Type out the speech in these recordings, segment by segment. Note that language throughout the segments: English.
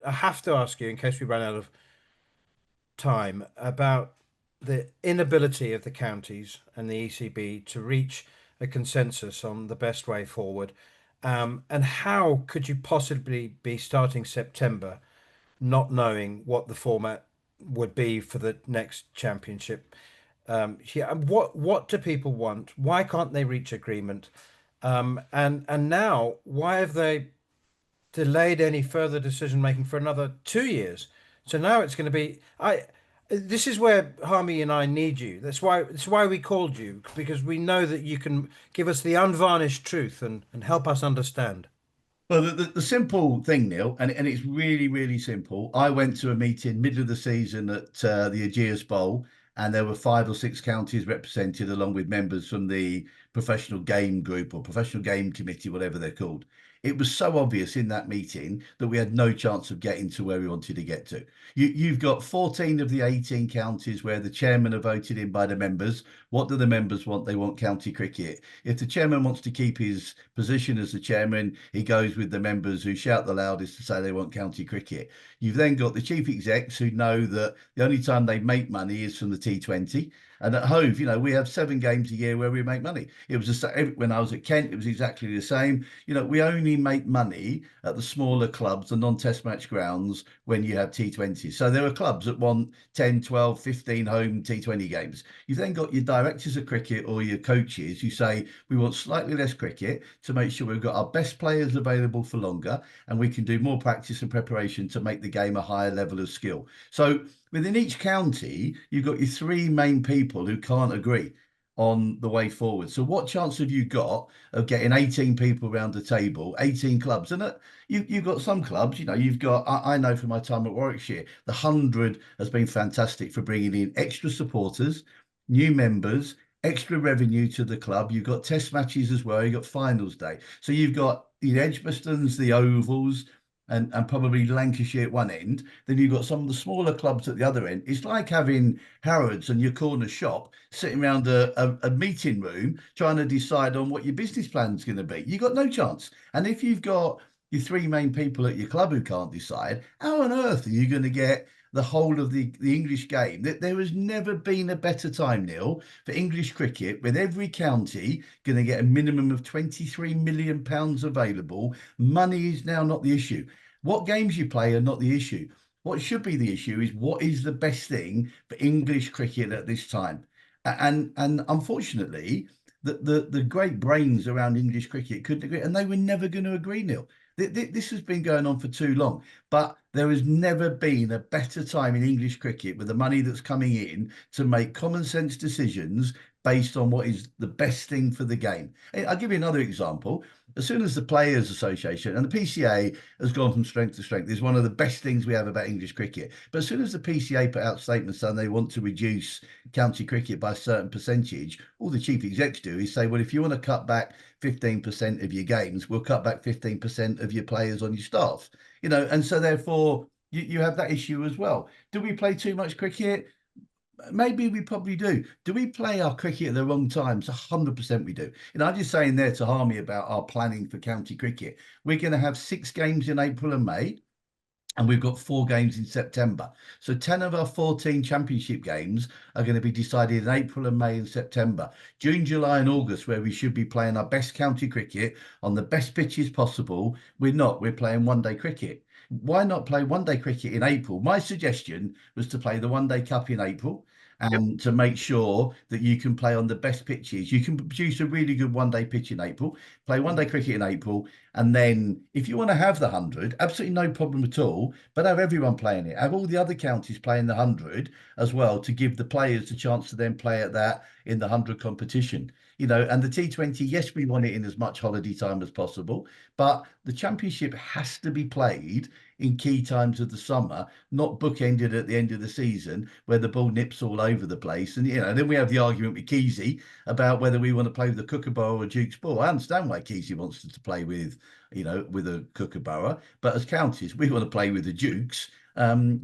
I have to ask you, in case we run out of time, about the inability of the counties and the ECB to reach a consensus on the best way forward. And how could you possibly be starting September not knowing what the format would be for the next championship? Yeah, and what do people want? Why can't they reach agreement? And now, why have they delayed any further decision making for another 2 years? So now it's going to be I. This is where Harmy and I need you. That's why we called you, because we know that you can give us the unvarnished truth and help us understand. Well, the simple thing, Neil, and it's really, really simple. I went to a meeting middle of the season at the Aegeus Bowl, and there were 5 or 6 counties represented, along with members from the professional game group or professional game committee, whatever they're called. It was so obvious in that meeting that we had no chance of getting to where we wanted to get to. You've got 14 of the 18 counties where the chairman are voted in by the members. What do the members want? They want county cricket. If the chairman wants to keep his position as the chairman, he goes with the members who shout the loudest to say they want county cricket. You've then got the chief execs who know that the only time they make money is from the T20. And at Hove, we have 7 games a year where we make money. It was just when I was at Kent, it was exactly the same. We only make money at the smaller clubs, the non-test match grounds, when you have T20s. So there are clubs that want 10, 12, 15 home T20 games. You've then got your directors of cricket or your coaches who say, we want slightly less cricket to make sure we've got our best players available for longer and we can do more practice and preparation to make the game a higher level of skill. So within each county, you've got your 3 main people who can't agree on the way forward. So what chance have you got of getting 18 people around the table, 18 clubs? And you've got some clubs, you've got, I know from my time at Warwickshire, the 100 has been fantastic for bringing in extra supporters, new members, extra revenue to the club. You've got test matches as well. You've got finals day. So you've got the Edgbastons, the Ovals, and probably Lancashire at one end. Then you've got some of the smaller clubs at the other end. It's like having Harrods and your corner shop sitting around a meeting room trying to decide on what your business plan's going to be. You've got no chance. And if you've got your 3 main people at your club who can't decide, how on earth are you going to get the whole of the English game? There has never been a better time, Neil, for English cricket, with every county going to get a minimum of £23 million available. Money is now not the issue. What games you play are not the issue. What should be the issue is what is the best thing for English cricket at this time. And unfortunately, the great brains around English cricket couldn't agree, and they were never going to agree, Neil. This has been going on for too long, but there has never been a better time in English cricket with the money that's coming in to make common sense decisions based on what is the best thing for the game. I'll give you another example. As soon as the Players Association and the PCA has gone from strength to strength, is one of the best things we have about English cricket. But as soon as the PCA put out statements saying they want to reduce county cricket by a certain percentage, all the chief execs do is say, well, if you want to cut back 15% of your games, we'll cut back 15% of your players on your staff. And so therefore you have that issue as well. Do we play too much cricket? Maybe we probably do. Do we play our cricket at the wrong times? 100% we do. I'm just saying there to Harmy about our planning for county cricket. We're going to have 6 games in April and May, and we've got 4 games in September. So 10 of our 14 championship games are going to be decided in April and May and September. June, July and August, where we should be playing our best county cricket on the best pitches possible, we're not. We're playing one-day cricket. Why not play one-day cricket in April? My suggestion was to play the One-Day Cup in April and to make sure that you can play on the best pitches. You can produce a really good one-day pitch in April, play one-day cricket in April, and then if you want to have the 100, absolutely no problem at all, but have everyone playing it. Have all the other counties playing the 100 as well to give the players the chance to then play at that in the 100 competition. And the T20, yes, we want it in as much holiday time as possible, but the championship has to be played in key times of the summer, not bookended at the end of the season where the ball nips all over the place. And, then we have the argument with Keysy about whether we want to play with the Kookaburra or Duke's ball. I understand why Keysy wants to play with a Kookaburra, but as counties, we want to play with the Dukes.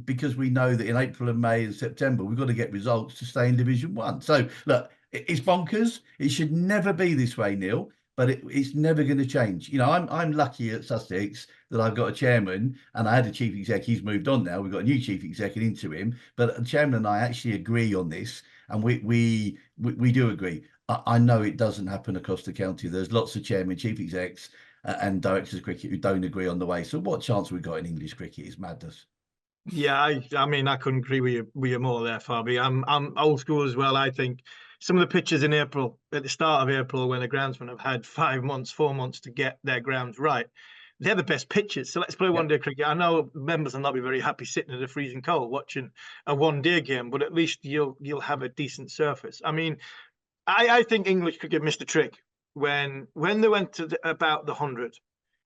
Because we know that in April and May and September, we've got to get results to stay in Division 1. So, look, it's bonkers. It should never be this way, Neil. but it's never going to change. I'm lucky at Sussex that I've got a chairman, and I had a chief exec. He's moved on now. We've got a new chief exec into him, but the chairman and I actually agree on this, and we do agree. I know it doesn't happen across the county. There's lots of chairman, chief execs, and directors of cricket who don't agree on the way. So what chance have we got in English cricket is madness. Yeah, I mean, I couldn't agree with you more there, Fabi. I'm old school as well. I think some of the pitches in April, at the start of April, when the groundsmen have had 5 months, 4 months to get their grounds right, they're the best pitches. So let's play Yeah, one day cricket. I know members will not be very happy sitting in the freezing cold watching a one day game, but at least you'll have a decent surface. I mean, I think English cricket missed a trick when they went to about the 100,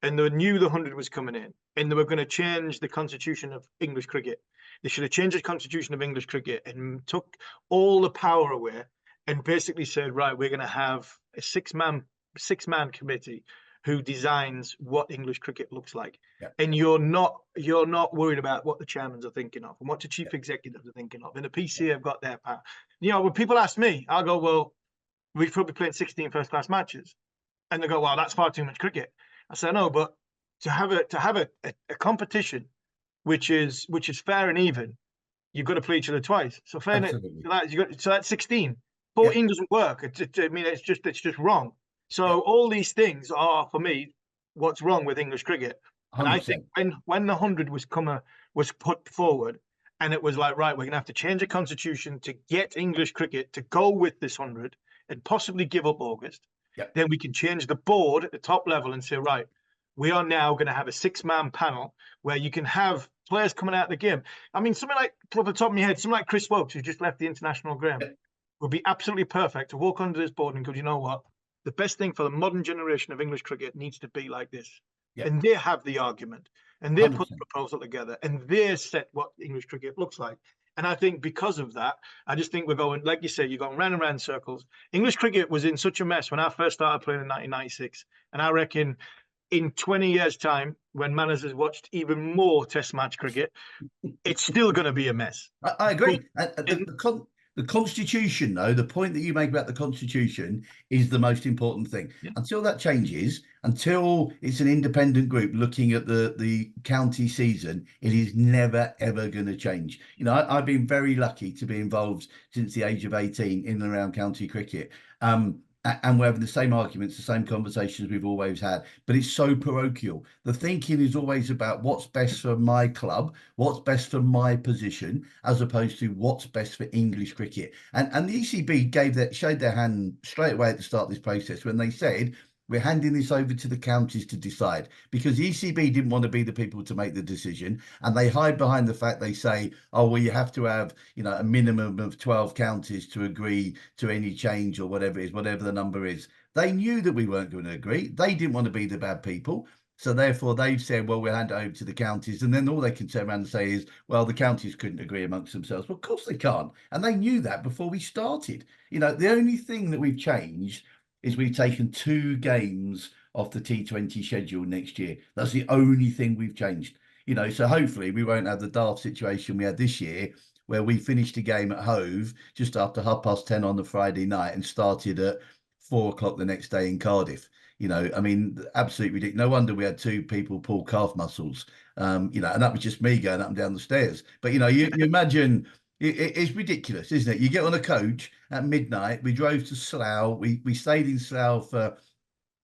and they knew the 100 was coming in, and they were going to change the constitution of English cricket. They should have changed the constitution of English cricket and took all the power away, and basically said, right, we're going to have a six man committee who designs what English cricket looks like. yeah, And you're not worried about what the chairmans are thinking of and what the yeah, chief executives are thinking of. And the yeah. PCA have got their power. When people ask me, I'll go, well, we could be playing 16 first-class matches. And they go, well, that's far too much cricket. I say, no, but to have a competition which is fair and even, you've got to play each other twice. So fairness, Absolutely. so that's 16. Yeah, 14 doesn't work. I mean, it's just wrong. yeah, So all these things are, for me, what's wrong with English cricket. And I think 100%. when the 100 was put forward, and it was like, right, we're gonna have to change the constitution to get English cricket to go with this 100 and possibly give up August. Yeah, Then we can change the board at the top level and say, right, we are now going to have a six-man panel where you can have players coming out of the game. I mean, something like, off the top of my head, something like Chris Wokes, who just left the international game, yeah, would be absolutely perfect to walk under this board and go, you know what? The best thing for the modern generation of English cricket needs to be like this. yeah, And they have the argument, and they put the 100%. proposal together, and they set what English cricket looks like. And I think because of that, I just think we're going, like you say, you're going round and round circles. English cricket was in such a mess when I first started playing in 1996. And I reckon in 20 years' time, when Manners has watched even more Test match cricket, it's still going to be a mess. I But agree. The Constitution, though, the point that you make about the Constitution is the most important thing. yeah, Until that changes, until it's an independent group looking at the county season, it is never, ever going to change. I've been very lucky to be involved since the age of 18 in and around county cricket. And we're having the same arguments, the same conversations we've always had, but it's so parochial. The thinking is always about what's best for my club, what's best for my position, as opposed to what's best for English cricket. And the ECB showed their hand straight away at the start of this process when they said, we're handing this over to the counties to decide, because the ECB didn't want to be the people to make the decision. And they hide behind the fact they say, oh, well, you have to have, a minimum of 12 counties to agree to any change or whatever it is, whatever the number is. They knew that we weren't going to agree. They didn't want to be the bad people. So therefore, they've said, well, we'll hand it over to the counties. And then all they can turn around and say is, well, the counties couldn't agree amongst themselves. Well, of course they can't. And they knew that before we started. The only thing that we've changed is we've taken 2 games off the T20 schedule next year. That's the only thing we've changed. So hopefully we won't have the daft situation we had this year, where we finished a game at Hove just after 10:30 on the Friday night and started at 4 o'clock the next day in Cardiff. I mean, absolutely ridiculous. No wonder we had 2 people pull calf muscles. And that was just me going up and down the stairs. But you imagine it's ridiculous, isn't it? You get on a coach at midnight. We drove to Slough. We stayed in Slough for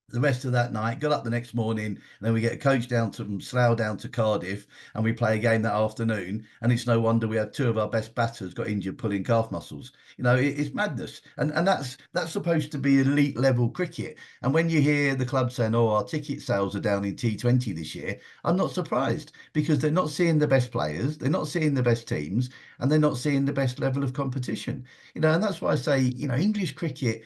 the rest of that night, got up the next morning, and then we get a coach down from Slough down to Cardiff, and we play a game that afternoon. And it's no wonder we had 2 of our best batters got injured pulling calf muscles. It's madness, and that's supposed to be elite level cricket. And when you hear the club saying, "Oh, our ticket sales are down in T20 this year," I'm not surprised, because they're not seeing the best players, they're not seeing the best teams, and they're not seeing the best level of competition. And that's why I say, English cricket,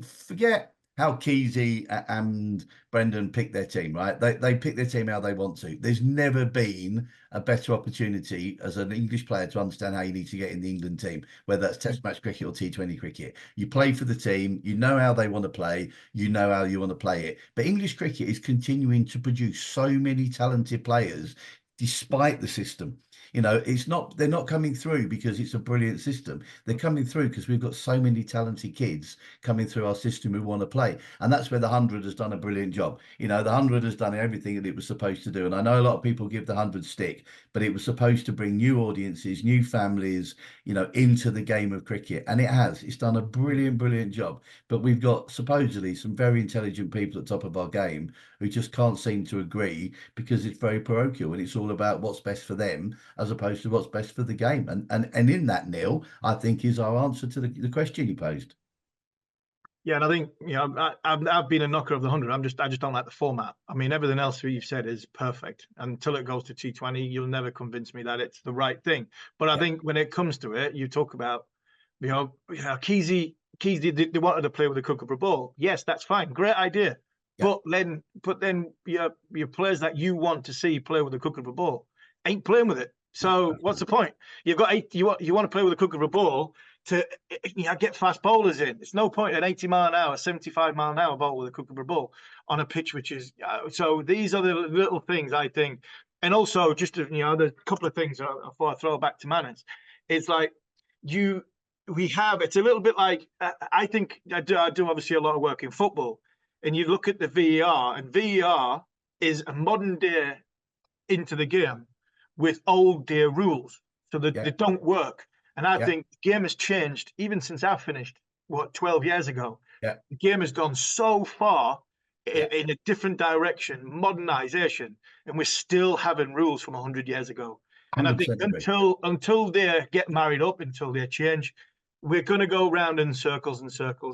forget how Keysy and Brendan pick their team, right? They pick their team how they want to. There's never been a better opportunity as an English player to understand how you need to get in the England team, whether that's Test match cricket or T20 cricket. You play for the team, you know how they want to play, you know how you want to play it. But English cricket is continuing to produce so many talented players. despite the system. You know, they're not coming through because it's a brilliant system. They're coming through because we've got so many talented kids coming through our system who want to play. And that's where the 100 has done a brilliant job. You know, the 100 has done everything that it was supposed to do. And I know a lot of people give the 100 stick, but it was supposed to bring new audiences, new families, you know, into the game of cricket. And it has. It's done a brilliant, brilliant job. But we've got supposedly some very intelligent people at the top of our game who just can't seem to agree because it's very parochial and it's all about what's best for them as opposed to what's best for the game. And in that, Neil, I think is our answer to the question you posed. Yeah, and I think, you know, I've been a knocker of the 100. I just don't like the format. I mean, everything else that you've said is perfect. Until it goes to T20, you'll never convince me that it's the right thing. But I Yeah, think when it comes to it, you talk about, Keysy, they wanted to play with a Kookaburra ball. Yes, that's fine, great idea. yeah, But then your players that you want to see play with a Kookaburra ball ain't playing with it. no, So what's the point? You've got you want to play with a Kookaburra ball to get fast bowlers in. It's no point an 80-mile-an-hour, 75-mile-an-hour ball with a Kookaburra ball on a pitch which is so. These are the little things I think, and also just to, there's a couple of things before I throw back to Manners. It's like it's a little bit like I think I do obviously a lot of work in football, and you look at the VAR, and VAR is a modern day into the game with old day rules, so that yeah, they don't work. And I yeah, think the game has changed even since I finished 12 years ago. yeah, The game has gone so far yeah, in a different direction, modernization, and we're still having rules from 100 years ago. And I think 100% agree. until they get married up, until they change, we're going to go round in circles and circles.